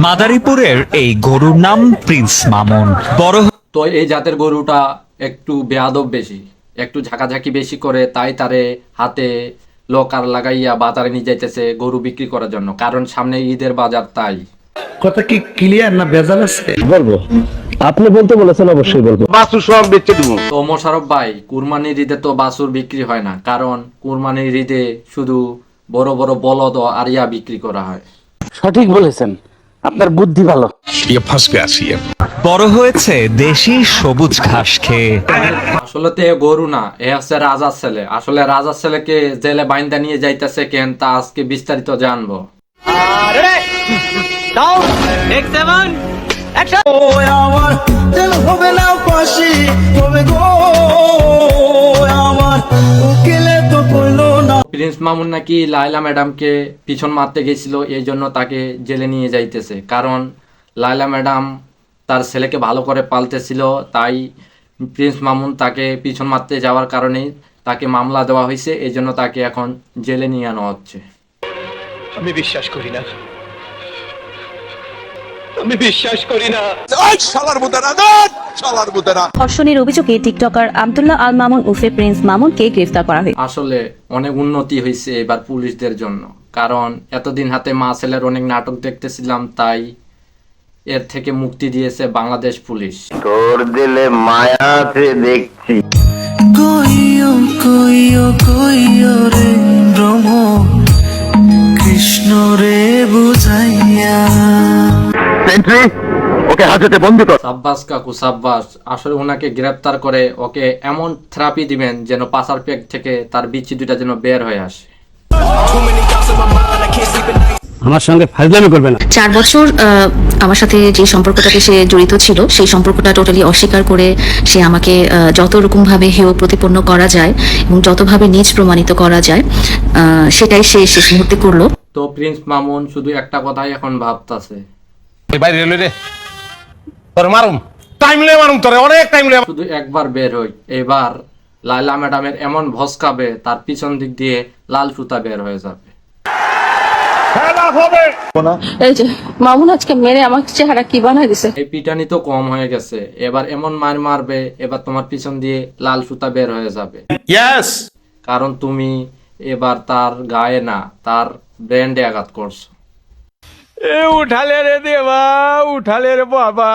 মাদারীপুরের এই গরুর নাম প্রিন্স মামুন। বড় তো এই জাতের গরুটা একটু বেয়াদব বেশি, একটু ঝাঁকাঝাঁকি বেশি করে, তাই তারে হাতে লকার লাগাইয়া বাজারে নিয়ে যাইতেছে গরু বিক্রি করার জন্য, কারণ সামনে ঈদের বাজার। তাই কথা কি ক্লিয়ার না ভেজাল আছে? বলবো, আপনি বলতে বলেছেন, অবশ্যই বলবো। বাছুর সব বেচে দিব। তো মোশারফ ভাই, কুরবানির ঈদে তো বাছুর বিক্রি হয় না, কারণ কুরবানির ঈদে শুধু বড় বড় বলদ ও আরিয়া বিক্রি করা হয়। সঠিক বলেছেন, আপনার বুদ্ধি ভালো। বড় হয়েছে দেশি সবুজ ঘাস খেয়ে। আসলে তো এ গরু না, এ হচ্ছে রাজার ছেলে। আসলে রাজার ছেলেকে জেলে বাইন্দা নিয়ে যাইতেছে কেন, তা আজকে বিস্তারিত জানবো। প্রিন্স মামুন নাকি লায়লা ম্যাডামকে পিছন মারতে গেছিল, এই জন্য তাকে জেলে নিয়ে যাইতেছে। কারণ লায়লা ম্যাডাম তার ছেলেকে ভালো করে পালতেছিল, তাই প্রিন্স মামুন তাকে পিছন মারতে যাওয়ার কারণেই তাকে মামলা দেওয়া হয়েছে, এই জন্য তাকে এখন জেলে নিয়ে আনা হচ্ছে। আমি বিশ্বাস করি না, আমি বিশ্বাস করি না। ধর্ষণের অভিযোগে টিকটকার আব্দুল্লাহ আল মামুন উর্ফে প্রিন্স মামুনকে গ্রেফতার করা হয়েছে। আসলে অনেক উন্নতি হয়েছে এবার পুলিশদের জন্য, কারণ এতদিন হাতে মা ছেলের অনেক নাটক দেখতেছিলাম, তাই এর থেকে মুক্তি দিয়েছে বাংলাদেশ পুলিশ। তোর দিলে মায়া আছে দেখছি। কইও কইও কইও রে ব্রহ্ম কৃষ্ণ রে বুঝাইয়া। সেন্ট্রি, ওকে হাজতে বন্দি কর। সাব্বাস কাকু সাব্বাস, আসলে ওনাকে গ্রেপ্তার করে ওকে এমন থেরাপি দিবেন যেন পাশার পেট থেকে তার বিচি দুটা যেন বের হয়ে আসে। আমার সঙ্গে ফাজলামি করবে না। 4 বছর আমার সাথে যে সম্পর্কটাকে সে জড়িত ছিল, সেই সম্পর্কটা টোটালি অস্বীকার করে সে আমাকে যত রকম ভাবে হেয় প্রতিপন্ন করা যায় এবং যতভাবে নিজ প্রমাণিত করা যায় সেটাই সে শেষ মুহূর্তে করলো। তো প্রিন্স মামুন শুধু একটা কথাই এখন ভাবতাছে, বাইরে এলো রে, তোর মারুম টাইম লে, মারুম তোরে অনেক টাইম লে। শুধু একবার বের হই। এবার লায়লা ম্যাডামের এমন ভস্কাবে তার পিছন দিক দিয়ে লাল সুতা বের হয়ে যাবে। এই যে মামুন আজকে মেরে আমার চেহারা কি বানাই দিছে। এই পিটানি তো কম হয়ে গেছে, এবার এমন মার মারবে এবার তোমার পিছন দিয়ে লাল সুতা বের হয়ে যাবে। কারণ তুমি এবার তার গায়ে না, তার ব্র্যান্ডে আঘাত করছো। উঠালে রে দেবা, উঠালে রে বাবা।